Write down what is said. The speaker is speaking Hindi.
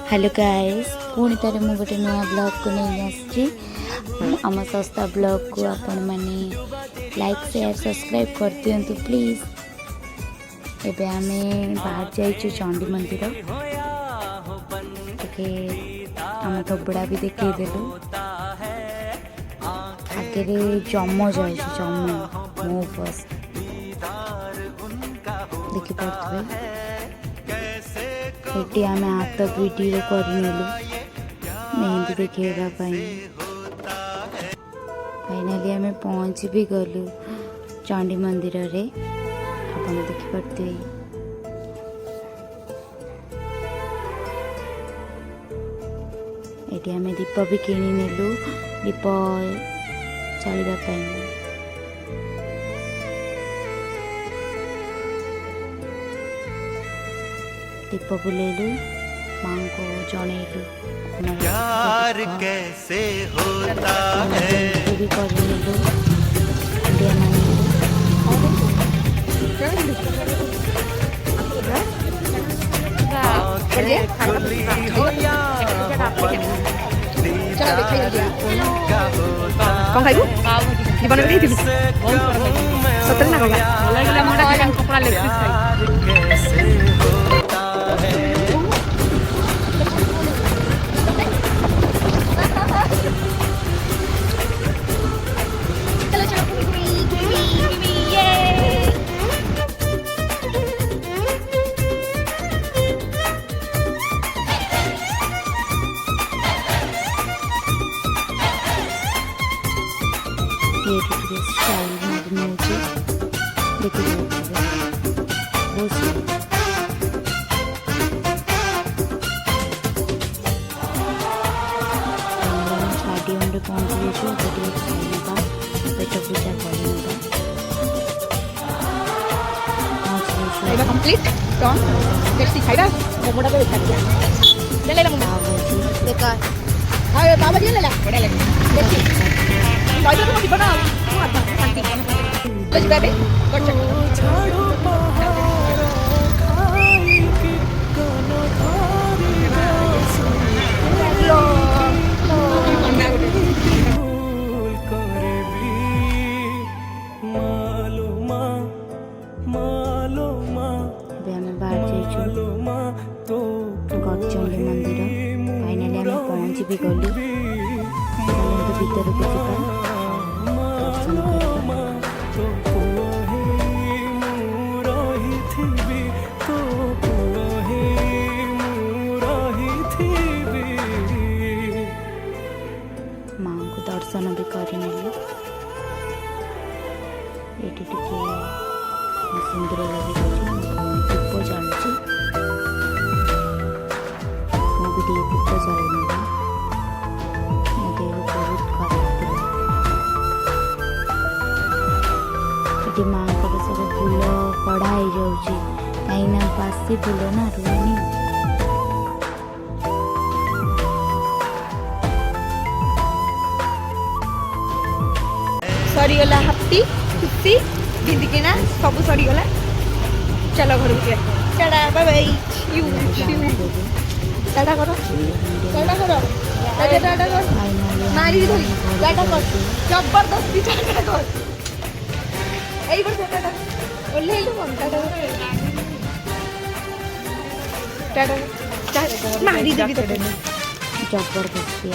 हेलो गाइस पुणी तारे मु गोटे नया ब्लॉग को नहीं आसी आम सस्ता ब्लॉग को आपण माने लाइक शेयर सब्सक्राइब कर दियंतु प्लीज। एबे आमे बाहर जाइछु चंडी मंदिर के आम धबड़ा भी देखे देलु आगे जम जाए जम मो बस देखी पड़े ये आम हाथ वीडियो करनेलु मेहंदी देखेगा फाइनाली आम पहुँच भी गलु चंडी मंदिर रे आपण देखी पड़ते ये आम दीप भी किणी नेलु दीप चलवा दीप बुलेलु मां को जनइलु प्यार कैसे होता है भी करनेलु इंडिया खुली हो या कौन खाइबू जीवन में नहीं सतर ना होगा कपड़ा ले ये देखिए स्टाइल में मुझे देखिए बहुत शादी में पहुँच गए खाइबा पेट पूजा खाइबा कंप्लीट डन देखि खाइबा मोमोटा को देखा दिया ले ले मोमो देखा हां बाबा जी ले ले बड़ा लगे देखि बाइबल को बना तू आता शांति बस बेबी कर छाड़ो पहाड़ खाई के कोनो थारी लो अंडा भूल करे भी मालूमा हमें बाहर जाइछु गौचंडी मंदिर फाइनाली आम पहुँच भी गलु भीतर को दर्शन माँ को दर्शन भी करने ये सुंदर लगे दीप चलुची मुझे दीप चलने मो देह बहुत खराब थी माँ को सब फूल कड़ा हो जाऊँगी कहीं बासी फूल ना रुनी सरीगला हाथी खुशी बिंदिकिना सब सरीगला चलो घर को tata bye bye you tata करो टाटा करो टाटा टाटा कर मारी धरी टाटा कर जबरदस्ती टाटा कर एई बार टाटा ओले लो हम टाटा टाटा टाटा मारी देबी तो जबरदस्ती